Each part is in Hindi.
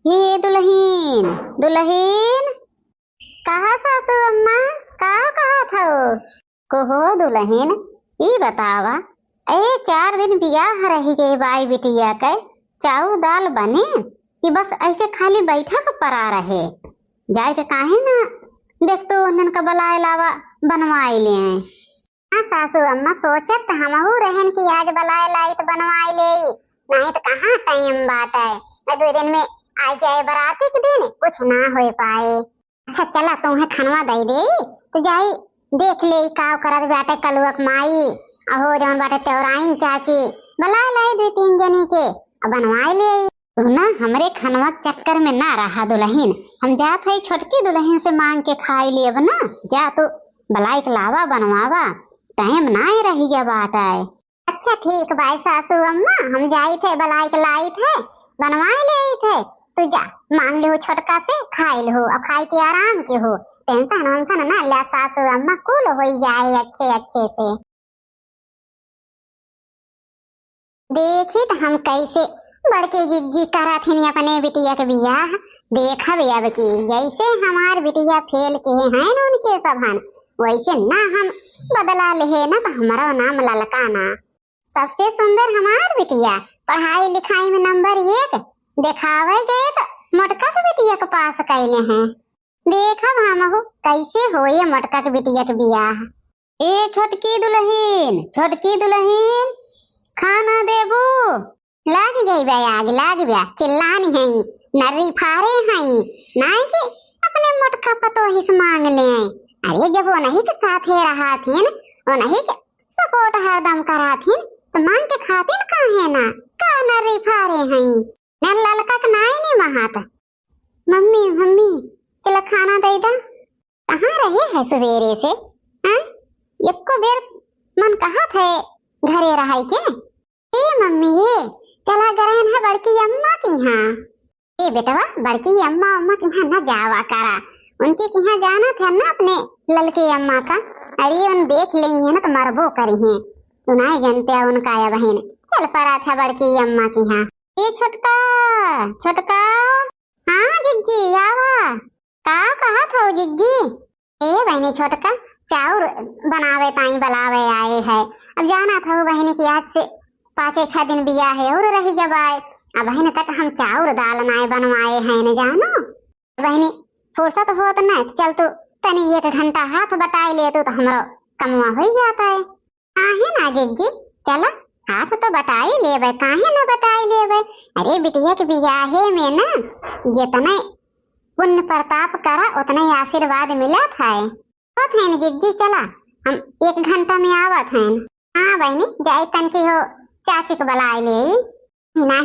ये दुल्हीन दुल्हीन कहा सासू अम्मा कहा था कोहो दुल्हीन ई बतावा ए 4 दिन बियाह रही गई बाई बिटिया के चाउ दाल बने कि बस ऐसे खाली बैठा के परा रहे जाए के काहे ना देख तो उन्हन का बलाए लावा बनवाई ले हाँ सासू अम्मा सोचत हमहू रहन कि आज बलाए लाई तो बनवाई ले नहीं तो कहाँ टाइम बाटे 2 दिन में आ जाए बराती के दिन कुछ ना हो पाए। अच्छा चला तुम्हें खनवा दई दे तो जाई देख ले का करत बाटे कलुअक माई अहो जौन बाटे तेवराइन चाची बलाए लाई 2-3 जनी के अब बनवाई ले तू ना हमरे खनवा चक्कर में ना रहा दुल्हीन हम जात है छोटकी दुल्हीन से मांग के खाई लिए ना जा तो बलाई के लावा बनवावा टाइम ना ही रही गया बाटा है। अच्छा ठीक भाई सासू अम्मा हम जाई थे बलाई के लाई थे बनवाई ले थे तू जा मांग ले हो छोटका से खाई ले हो अब खाई के आराम के हो टेंशन वंशन ना ले सासू अम्मा कुल हो जाए अच्छे से देखी तो हम कैसे बड़के जिज्जी करा थे अपने बिटिया के बियाह देखा भी अब की जैसे हमार बिटिया फेल के हैं उनके सबहन वैसे ना हम बदला ले ना तो हमारा नाम ललकाना सबसे सुंदर हमार बिटिया पढ़ाई लिखाई में नंबर 1 दिखावे गए तो मोटका के बिटिया के पास कैले हैं देखा हम कैसे हो ये मोटका के बिटिया के बियाह। ए छोटकी दुल्हीन खाना देबू लाग गई बे आग लाग बे चिल्लानी है नर्री फारे हैं नहीं कि अपने मोटका पतो ही से मांग ले अरे जब वो नहीं के साथ ही रहा थी वो नहीं के सपोर्ट हरदम करा थी तो मांग के खातिर काहे ना का नर्री फारे हैं नर ललका के नाई नहीं महात मम्मी चला खाना दे दा कहाँ रहे है सवेरे से हां एको बेर मन कहा थे घरे रहाई के ए मम्मी ये चला गरन है बड़की अम्मा की हां ए बेटवा बड़की अम्मा की हां ना जावा करा उनके की हां जाना था ना अपने ललकी अम्मा का अरे उन देख लेंगे ना तो मरबो करी हैं तू नहीं जानते उनका या बहन चल पड़ा था बड़की अम्मा की हां ए छोटका हाँ जिज्जी आवा का कहा था जिज्जी ए बहनी छोटका चाउर बनावे ताई बलावे आए है अब जाना था बहनी की आज से 5-6 दिन बिया है और रही जब आए अब बहनी तक हम चाउर दाल नाए बनवाए हैं न जानो बहनी फुर्सत होत ना तो चल तू तनी 1 घंटा हाथ बटाई ले तो हमारा कमवा हो जाता है काहे ना जिज्जी चला हाथ तो बटाई लेबे काहे ना बटाई लेबे अरे बिटिया के बियाहे में ना जितने पुण्य प्रताप करा उतना ही आशीर्वाद मिला था है न जिज्जी चला हम 1 घंटा में आवत हैं हाँ बहनी जाए तन की हो चाची को बलाई ले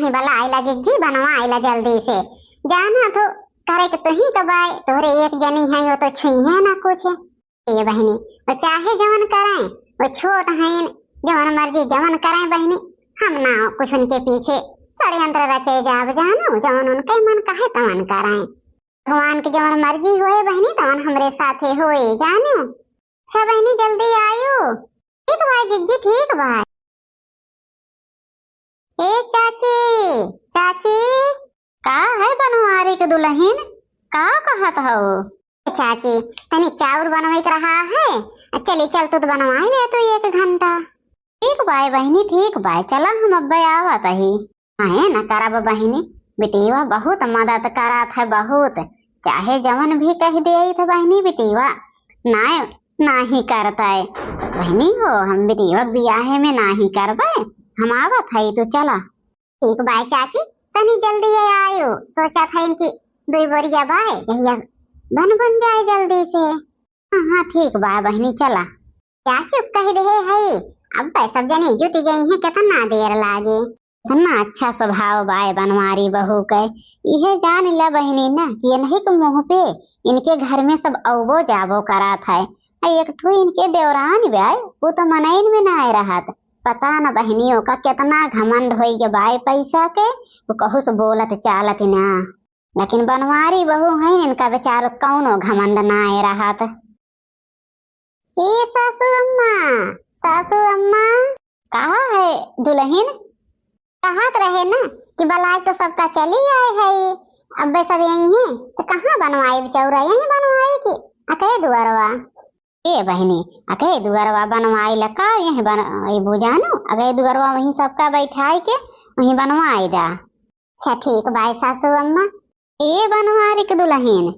ही बलाई ला जिज्जी बनवाई ला जल्दी से जाना तो करे के तो ही कबाई तोरे एक जनी है वो तो छुई है ना कुछ ये बहनी वो चाहे जवन करें वो छोट हैं जवन मर्जी जवन करें बहनी हम ना कुछ उनके पीछे षड्यंत्र रचे जाब जानो जवन उनके मन कहे तवन करें भगवान की जवन मर्जी होए बहनी तवन हमरे साथे होए जानो अच्छा बहनी जल्दी आयो ठीक भाई जिज्जी ठीक भाई ए चाची का है बनवारी के दुल्हीन का कहत हो चाची तनी चाउर बनवाई रहा है चली चल तू तो बनवाई ले तो 1 घंटा ठीक भाई बहनी ठीक भाई चला हम अब आवत ही है न करब बहनी बिटिया बहुत मदद करत है बहुत चाहे जवन भी कह दे तो बहनी बिटिया ना ही करता है बहनी हो हम बिटिया बियाहे में ना ही करबे हम आवत है तो चला ठीक भाई चाची तनी जल्दी आयो सोचा था इनकी 2 बोरिया बाय जहिया बन जाए जल्दी से हाँ ठीक बा बहनी चला क्या चुप कह रहे है अब पैसा जने जुट गई है कितना देर लागे इतना अच्छा स्वभाव बाय बनवारी बहू के यह जान ला बहनी ना कि नहीं के मुँह पे इनके घर में सब अवो जाबो करा था एक ठो इनके देवरान बाय वो तो मनैन में ना आए रहा पता न बहनियों का कितना घमंड हो गया बाय पैसा के वो कहू से बोलत चालत ना लेकिन बनवारी बहू है इनका बेचारा कौनो घमंड ना आए रहा सासू अम्मा कहा है दुल्हीन कहत रहे ना कि बलाय तो सबका चली आए है अब सब यही है तो कहाँ बनवाई चौरा, यही बनवाई की अके दुआरवा? ए बहनी अके दुआरवा बनवाई लका यही बन बुझानो अके दुआरवा वहीं सबका बैठाई के वहीं बनवाई दा। अच्छा ठीक बाय सासू अम्मा। ए बनवारी के दुल्हन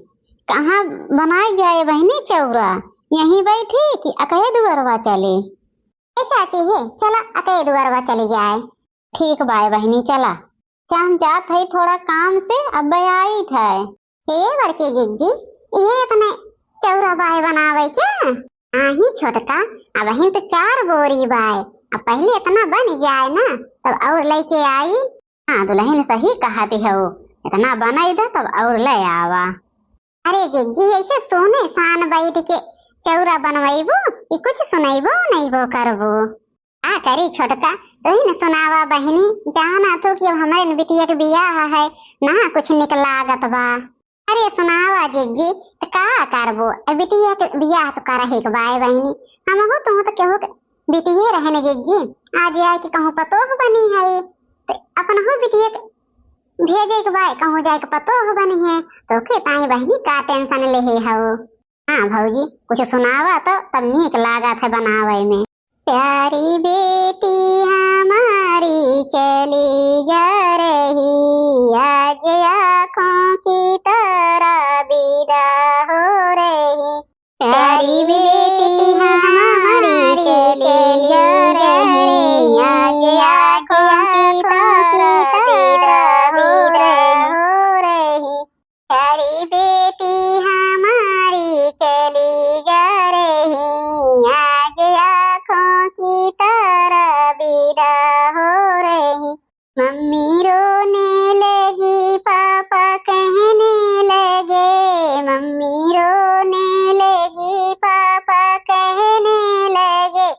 कहाँ बनाई जाए बहनी चौरा, यहीं बैठी कि अके दुआरवा चले? ए चाची है चला अके दुआरवा चली जाए। ठीक बाय बहनी चला। हम जात है थोड़ा काम से अब आई थे। हे बड़की जिज्जी ये इतने चौरा बाय बनावे क्या? ही छोटका अब हिं तो 4 बोरी बाय, अब पहले इतना बन जाए ना तब और लेके आई। हाँ दुल्हन सही कहती है, वो इतना बनाई दा तब और ले आवा। अरे जिज्जी ऐसे सोने सान बैठ के चौरा बनवाइबो कि कुछ सुनाइबो नहीं वो करबो? आ करी छोटका तो ही न सुनावा बहनी, जाना तो कि अब हमारे बिटिया के बियाह है ना कुछ निकला लागत बा। अरे सुनावा जिज्जी तो का करबो, बिटिया के बियाह तो कर ही बाय बहनी, हम हो तो केहू के बिटिया रहने जिज्जी आज आए कि कहूँ पतोह बनी है तो अपन हो बिटिया के भेजे के बाय कहूँ जाए के पतोह बनी है तो के ताई बहनी का टेंशन ले हो। हाँ भौजी कुछ सुनावा तो तब नीक लागत है बनावे में। प्यारी बेटी हमारी चली जा रही आज आँखों की तरह विदा हो रही। प्यारी बेटी हमारी चली जा रही आज आँखों की तरह विदा हो रही। प्यारी बेटी हमारी चली जा रही आज आँखों की तरह विदा हो रही। मम्मी रोने लगी पापा कहने लगे, मम्मी रोने लगी पापा कहने लगे,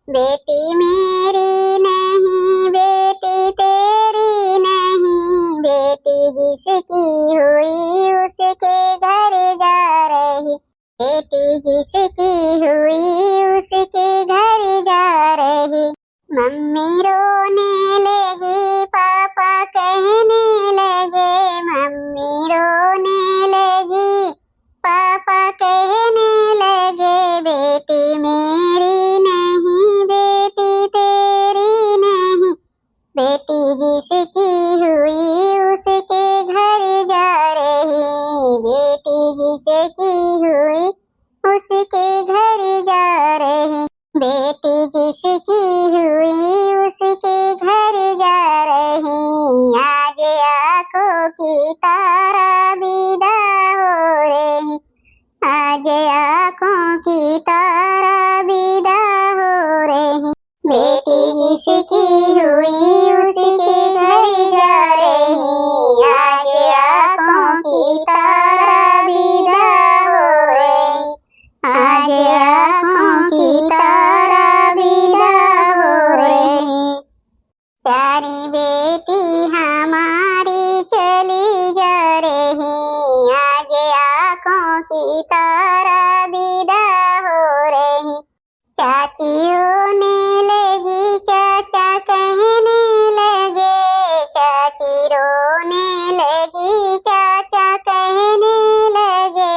बेटी मेरी नहीं बेटी तेरी नहीं, बेटी जिसकी हुई उसके घर जा रही, बेटी जिसकी हुई उसके घर जा रही। मम्मी रोने लगी पापा कहने लगे, मम्मी रोने लगी पापा कहने लगे, बेटी मेरी नहीं बेटी तेरी नहीं, बेटी जिसकी हुई उसके घर जा रही, बेटी जिसकी हुई उसके घर जा रही, बेटी जिसकी हुई उसके घर जा रही। आज आँखों की तारा विदा हो रही, आज आँखों की तारा विदा हो रही, बेटी जिसकी हुई उसके घर जा रही, आज आँखों की तारा विदा हो रही, आज आँखों की तारा विदा हो रही। प्यारी बेटी हमारी चली जा रही आज आँखों की तारा विदा हो रही। चाची रोने लगी चाचा कहने लगे, चाची रोने लगी चाचा कहने लगे,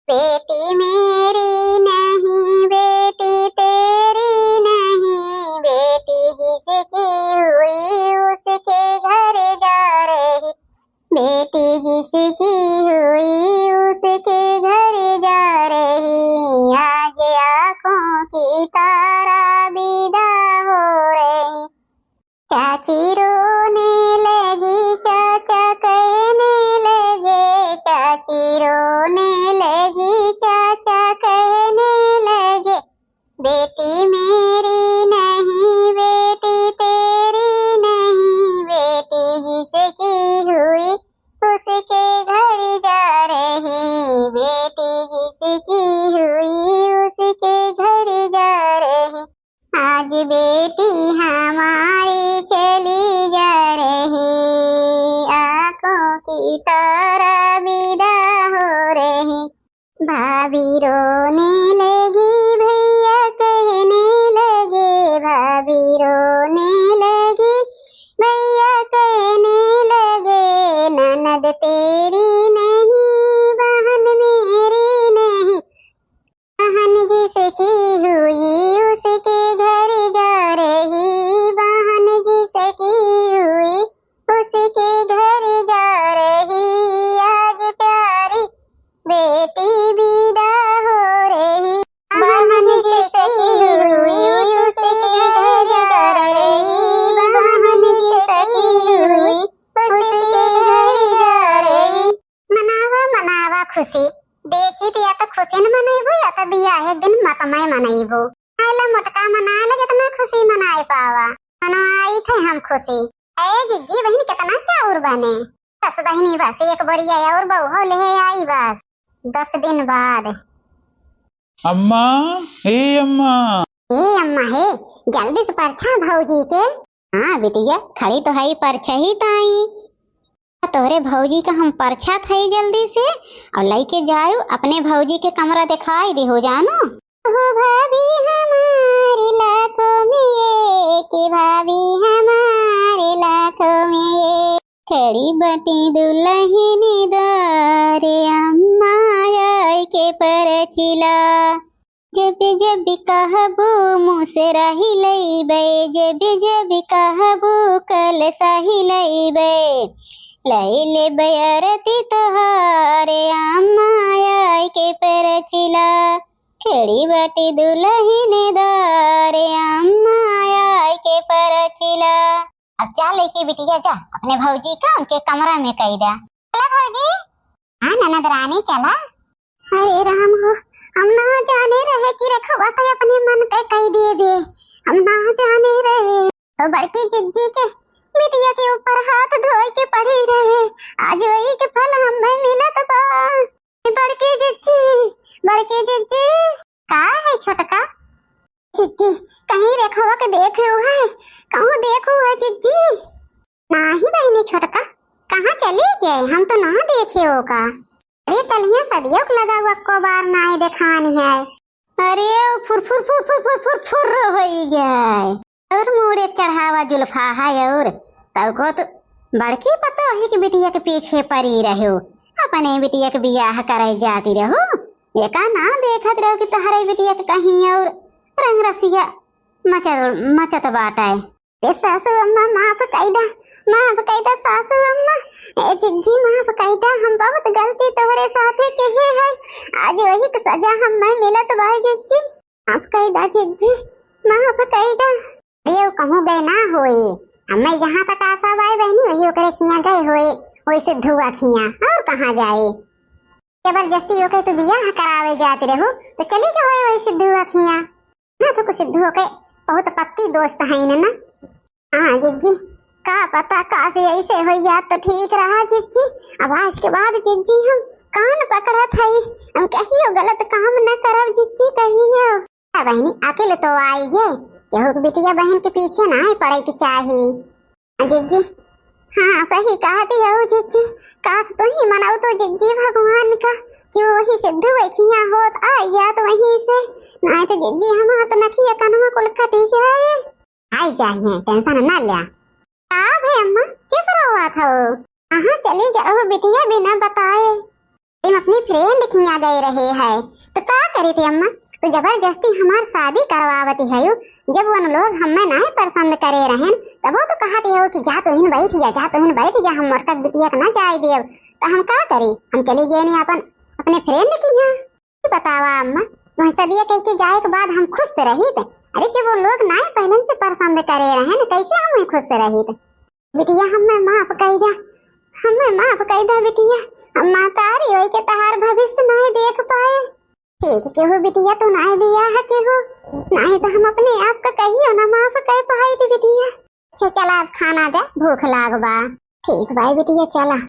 बेटी मेरी नहीं बेटी तेरी नहीं, बेटी जिसकी हुई उसके घर जा रही, बेटी जिसकी हुई उसके घर जा रही। आज आँखों की तारा विदा हो रही। चाची रोने लगी चाचा कहने लगे, चाची रोने लगी चाचा कहने लगे, बेटी मेरी नहीं बेटी तेरी नहीं, बेटी जिसकी हुई उसके घर जा रही, बेटी जिसकी हुई उसके घर जा रही। आज बेटी हमारी चली जा रही आँखों की तारा विदा हो रही। भाभी रोने लगी भैया कहने लगे, भाभी रोने लगी भैया कहने लगे, ननद तेरी नहीं, बहन मेरी नहीं, बहन जिसकी हुई उसके घर जा रही, बहन जिसकी हुई उसके घर जा रही, आज प्यारी बेटी विदा हो रही, बहन जिसकी हुई उसके घर जा रही, बहन जिसकी हुई उसके घर जा रही। मनावा मनावा खुशी देखी थी, या तो खुशी न मनाइबो या तो बियाह दिन मतमय मनाइबो। आइला मोटका मनाइला जितना खुशी मनाए पावा, मनाई थे हम खुशी। ए जिज्जी बहन कितना चाउर बने, 10 बहनी बस एक बरिया और बहू ले आई बस 10 दिन बाद। अम्मा, हे अम्मा। ए अम्मा हे, जल्दी से परछा भौजी के। हाँ बिटिया खड़ी तो है परछा ही ताई, तोरे भौजी का हम परछा थई जल्दी से और लेके जायो अपने भौजी के कमरा दिखाई दे हो जानो। हो भाभी हमारे लाखों में एक, भाभी हमारे लाखों में खड़ी बटी दुल्हनी दारे, अम्मा आई के परछिला, जब जब कहबो मुँह राही लईबे, जब जब कहबो कल साही लईबे, लैले बयरती तोहारे, अम्मा आई के परछिला, खड़ी बाटी दुल्हनी दारे, अम्मा आई के परछिला। अब जा लेके बिटिया जा अपने भौजी का उनके कमरा में कही दा। चला भौजी। हाँ ननद रानी चला। अरे राम हो, हम ना जाने रहे कि रखवा तो अपने मन के कही दे दे, हम ना जाने रहे तो बड़की जिज्जी के बिटिया के ऊपर हाथ धोए के पड़ी रहे, आज वही के फल हमें मिलत बा। बड़की जिज्जी का है छोटका जिज्जी, कहीं रखवा के देखे हो है, कहूँ देखो है जिज्जी। नाही बहनी छोटका, कहाँ चले गए, हम तो ना देखे हो का। अरे कलियां सदियों लगा हुआ को बार नाई दिखानी है। अरे फुर फुर फुर फुर फुर फुर फुर हो जाए और मोड़े चढ़ावा जुल्फा है, और तब को तो बड़की पता है कि बिटिया के पीछे पड़ी रहो, अपने बिटिया के बियाह करे जाती रहो, ये का ना देखत रहो कि तहरे बिटिया के कहीं और रंग रसिया मचत बाटा है। सासू अम्मा माफ कैदा सासू अम्मा, ए जिज्जी माफ कैदा, हम बहुत गलती तोहरे साथे कहे है, आज वही की सजा हमें मिलत बा जिज्जी, माफ कैदा जिज्जी, माफ कैदा। ये कहूँ गए ना होए, हमें जहाँ तक आशा बाई बहनी वही ओकरे खिया गए होए, वैसे धुआ खिया और कहाँ जाए, जबरदस्ती ओके तो बियाह करावे जाते रहो तो चली के होए वही सिद्धू खिया ना, तो कुछ सिद्धू के बहुत पक्की दोस्त है ना। हाँ जिज्जी का पता का से ऐसे हो जात तो ठीक रहा जिज्जी, अब आज के बाद जिज्जी हम कान पकड़त है, हम कहियो गलत काम न करब जिज्जी, कहियो बहनी अकेले तो आई जे केहू बिटिया बहन के पीछे ना पड़े के चाहिए जिज्जी। हाँ सही कहती हो जिज्जी, काश तो ही मनाओ तो जिज्जी भगवान का कि वही सिद्धू वखिया होत आई जात वहीं से, नहीं तो जिज्जी हमार तो नखिया कनवा कुल कटी जाए। आई जाइए टेंशन ना लिया। आप है अम्मा किस रहा था, कहाँ चली जा रहो बिटिया बिना बताए, तुम अपनी फ्रेंड खिया गए रहे है तो क्या करी थी अम्मा, तो जबरदस्ती हमार शादी करवावती है, जब उन लोग हमें नहीं पसंद करे रहन तब वो तो कहती हो कि जा तो इन बैठ जा, जा तो इन बैठ जा, हम मोटका बिटिया का ना जाए देव, तो हम क्या करी, हम चली गए नहीं अपने फ्रेंड की यहाँ। बतावा अम्मा वह सदिया कह के जाए के बाद हम खुश रही थे, अरे जब वो लोग नहीं पहले से पसंद करे रहन कैसे हम खुश रही थे। बिटिया हमें माफ कर दे, हमें माफ कर दे बिटिया, हम मातारी होई के तहार भविष्य नहीं देख पाए, ठीक के हो बिटिया तो नहीं बियाह के हो, नहीं तो हम अपने आप का कहियो ना माफ कर पाई थी बिटिया। चला अब खाना दे भूख लागबा। ठीक भाई बिटिया चला।